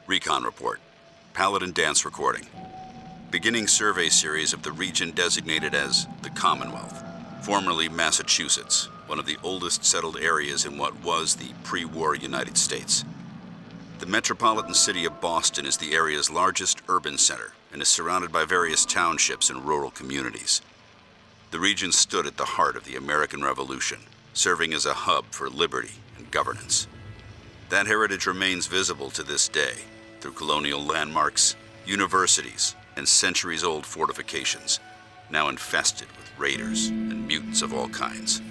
Recon report. Paladin dance recording. Beginning survey series of the region designated as the Commonwealth, formerly Massachusetts, one of the oldest settled areas in what was the pre-war United States. The metropolitan city of Boston is the area's largest urban center and is surrounded by various townships and rural communities. The region stood at the heart of the American Revolution, serving as a hub for liberty and governance. That heritage remains visible to this day through colonial landmarks, universities, and centuries-old fortifications, now infested with raiders and mutants of all kinds.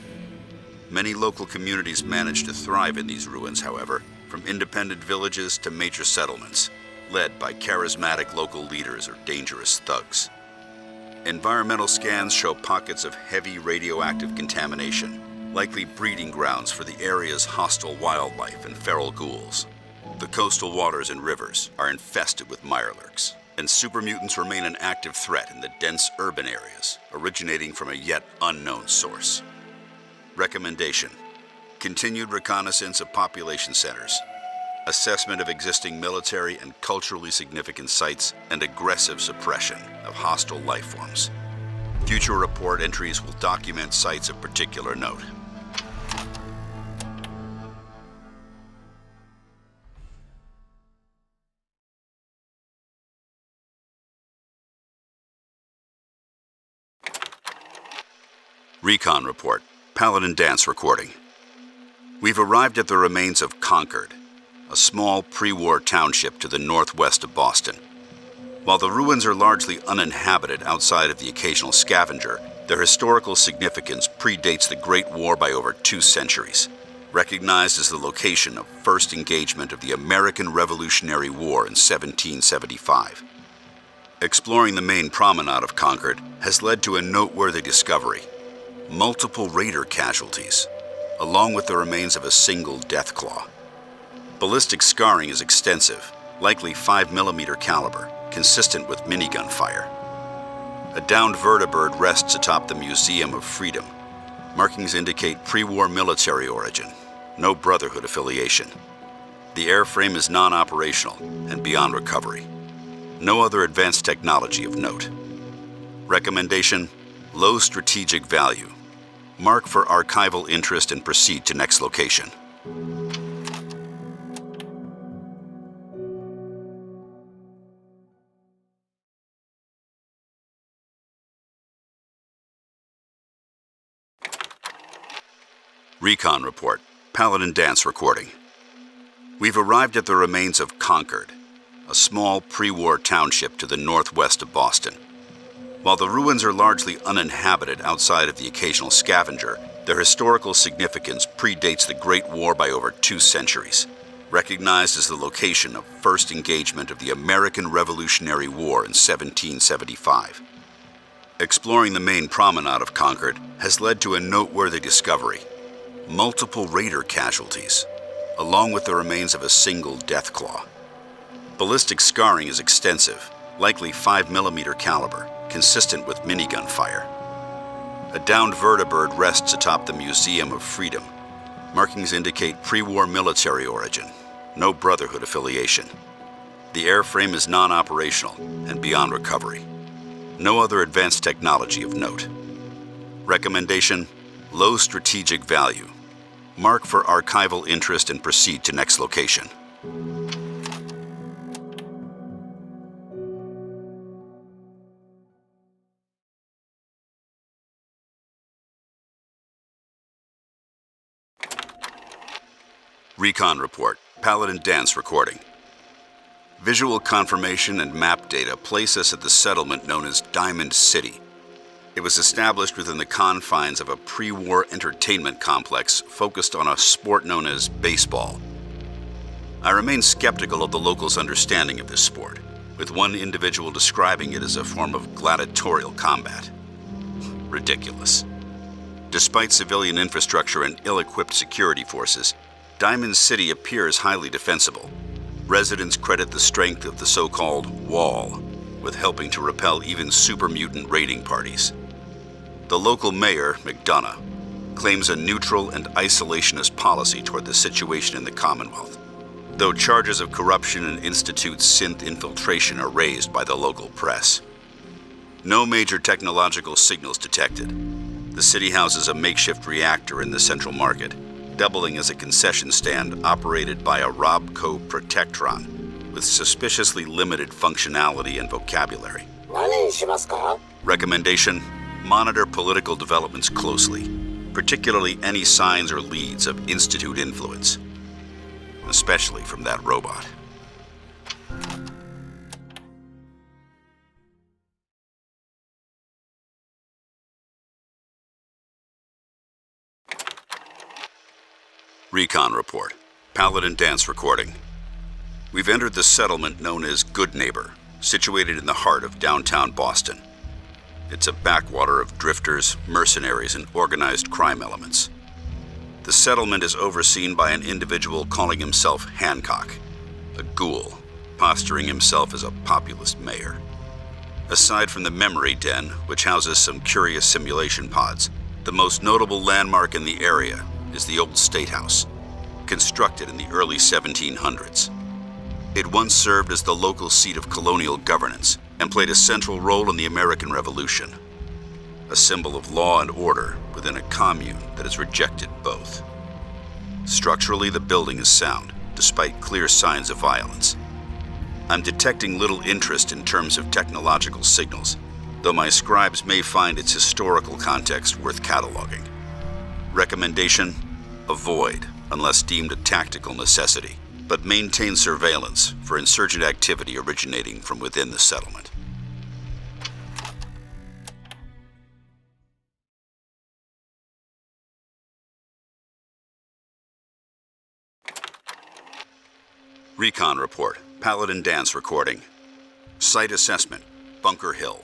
Many local communities manage to thrive in these ruins, however, from independent villages to major settlements, led by charismatic local leaders or dangerous thugs. Environmental scans show pockets of heavy radioactive contamination, likely breeding grounds for the area's hostile wildlife and feral ghouls. The coastal waters and rivers are infested with mirelurks, and super mutants remain an active threat in the dense urban areas, originating from a yet unknown source. Recommendation: continued reconnaissance of population centers, assessment of existing military and culturally significant sites, and aggressive suppression of hostile life forms. Future report entries will document sites of particular note. Recon report. Paladin dance recording. We've arrived at the remains of Concord, a small pre-war township to the northwest of Boston. While the ruins are largely uninhabited outside of the occasional scavenger, their historical significance predates the Great War by over 2 centuries, recognized as the location of first engagement of the American Revolutionary War in 1775. Exploring the main promenade of Concord has led to a noteworthy discovery: multiple raider casualties, along with the remains of a single death claw. Ballistic scarring is extensive, likely 5mm caliber, consistent with minigun fire. A downed vertibird rests atop the Museum of Freedom. Markings indicate pre-war military origin, no Brotherhood affiliation. The airframe is non-operational and beyond recovery. No other advanced technology of note. Recommendation: low strategic value. Mark for archival interest and proceed to next location. Recon report. Paladin dance recording. We've arrived at the remains of Concord, a small pre-war township to the northwest of Boston. While the ruins are largely uninhabited outside of the occasional scavenger, their historical significance predates the Great War by over 2 centuries, recognized as the location of first engagement of the American Revolutionary War in 1775. Exploring the main promenade of Concord has led to a noteworthy discovery: multiple raider casualties, along with the remains of a single death claw. Ballistic scarring is extensive, likely 5mm caliber, consistent with minigun fire. A downed vertibird rests atop the Museum of Freedom. Markings indicate pre-war military origin, no Brotherhood affiliation. The airframe is non-operational and beyond recovery. No other advanced technology of note. Recommendation: low strategic value. Mark for archival interest and proceed to next location. Recon report. Paladin dance recording. Visual confirmation and map data place us at the settlement known as Diamond City. It was established within the confines of a pre-war entertainment complex focused on a sport known as baseball. I remain skeptical of the locals' understanding of this sport, with one individual describing it as a form of gladiatorial combat. Ridiculous. Despite civilian infrastructure and ill-equipped security forces, Diamond City appears highly defensible. Residents credit the strength of the so-called wall with helping to repel even super mutant raiding parties. The local mayor, McDonough, claims a neutral and isolationist policy toward the situation in the Commonwealth. though charges of corruption and Institute's synth infiltration are raised by the local press. No major technological signals detected. The city houses a makeshift reactor in the central market, doubling as a concession stand operated by a Robco Protectron with suspiciously limited functionality and vocabulary. Recommendation: monitor political developments closely, particularly any signs or leads of Institute influence, especially from that robot. Recon report. Paladin dance recording. We've entered the settlement known as Good Neighbor, situated in the heart of downtown Boston. It's a backwater of drifters, mercenaries, and organized crime elements. The settlement is overseen by an individual calling himself Hancock, a ghoul, posturing himself as a populist mayor. Aside from the Memory Den, which houses some curious simulation pods, the most notable landmark in the area is the old State House, constructed in the early 1700s. It once served as the local seat of colonial governance and played a central role in the American Revolution, a symbol of law and order within a commune that has rejected both. Structurally, the building is sound, despite clear signs of violence. I'm detecting little interest in terms of technological signals, though my scribes may find its historical context worth cataloging. Recommendation: avoid unless deemed a tactical necessity, but maintain surveillance for insurgent activity originating from within the settlement. Recon report. Paladin dance recording. Site assessment. Bunker Hill.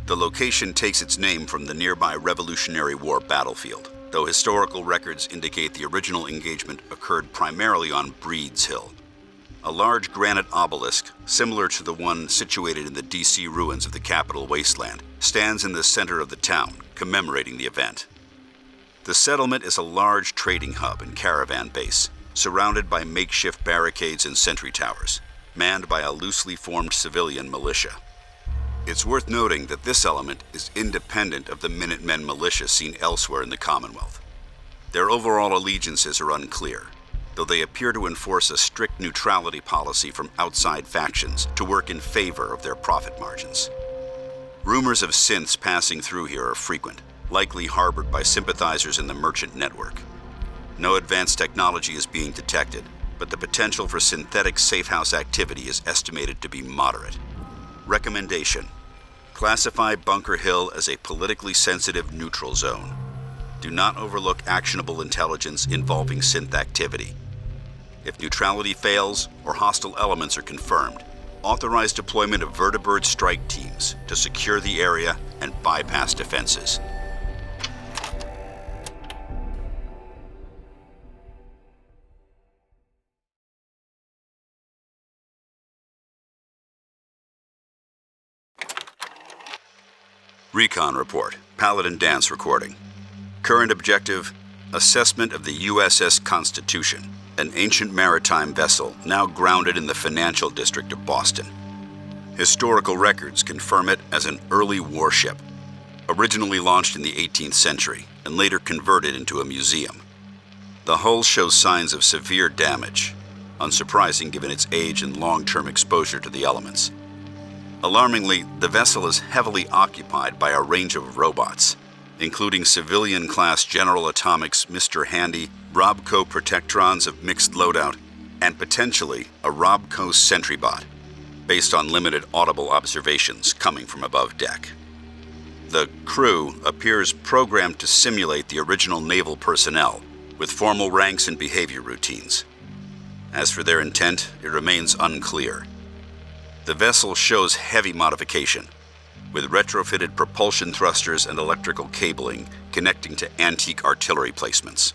The location takes its name from the nearby Revolutionary War battlefield, though historical records indicate the original engagement occurred primarily on Breed's Hill. A large granite obelisk, similar to the one situated in the DC ruins of the Capitol Wasteland, stands in the center of the town, commemorating the event. The settlement is a large trading hub and caravan base, surrounded by makeshift barricades and sentry towers, manned by a loosely formed civilian militia. It's worth noting that this element is independent of the Minutemen militia seen elsewhere in the Commonwealth. Their overall allegiances are unclear, though they appear to enforce a strict neutrality policy from outside factions to work in favor of their profit margins. Rumors of synths passing through here are frequent, likely harbored by sympathizers in the merchant network. No advanced technology is being detected, but the potential for synthetic safehouse activity is estimated to be moderate. Recommendation: classify Bunker Hill as a politically sensitive neutral zone. Do not overlook actionable intelligence involving synth activity. If neutrality fails or hostile elements are confirmed, authorize deployment of vertibird strike teams to secure the area and bypass defenses. Recon report. Paladin dance recording. Current objective: assessment of the USS Constitution, an ancient maritime vessel now grounded in the financial district of Boston. Historical records confirm it as an early warship, originally launched in the 18th century and later converted into a museum. The hull shows signs of severe damage, unsurprising given its age and long-term exposure to the elements. Alarmingly, the vessel is heavily occupied by a range of robots, including civilian-class General Atomics Mr. Handy, Robco Protectrons of mixed loadout, and potentially a Robco Sentry Bot, based on limited audible observations coming from above deck. The crew appears programmed to simulate the original naval personnel, with formal ranks and behavior routines. As for their intent, it remains unclear. The vessel shows heavy modification, with retrofitted propulsion thrusters and electrical cabling connecting to antique artillery placements.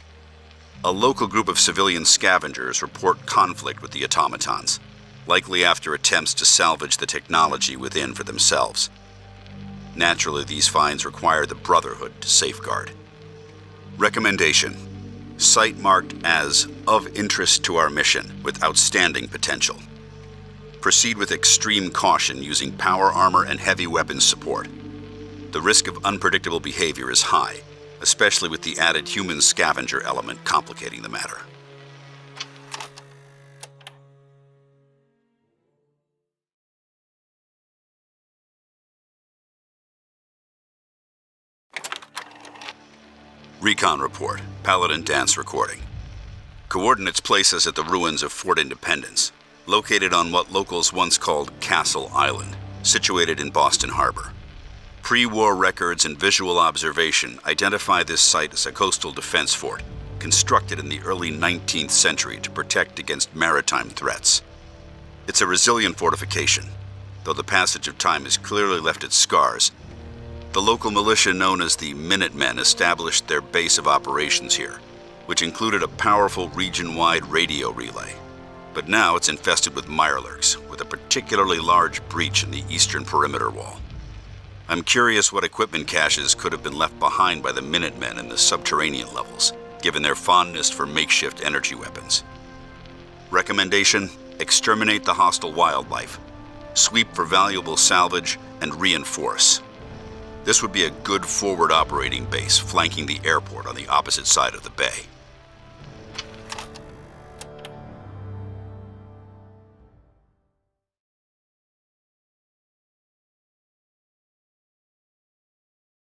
A local group of civilian scavengers report conflict with the automatons, likely after attempts to salvage the technology within for themselves. Naturally, these finds require the Brotherhood to safeguard. Recommendation: Site marked as of interest to our mission with outstanding potential. Proceed with extreme caution using power armor and heavy weapons support. The risk of unpredictable behavior is high, especially with the added human scavenger element complicating the matter. Recon report, Paladin dance recording. Coordinates place us at the ruins of Fort Independence, located on what locals once called Castle Island, situated in Boston Harbor. Pre-war records and visual observation identify this site as a coastal defense fort, constructed in the early 19th century to protect against maritime threats. It's a resilient fortification, though the passage of time has clearly left its scars. The local militia known as the Minutemen established their base of operations here, which included a powerful region-wide radio relay. But now it's infested with mirelurks, with a particularly large breach in the eastern perimeter wall. I'm curious what equipment caches could have been left behind by the Minutemen in the subterranean levels, given their fondness for makeshift energy weapons. Recommendation: exterminate the hostile wildlife, sweep for valuable salvage, and reinforce. This would be a good forward operating base flanking the airport on the opposite side of the bay.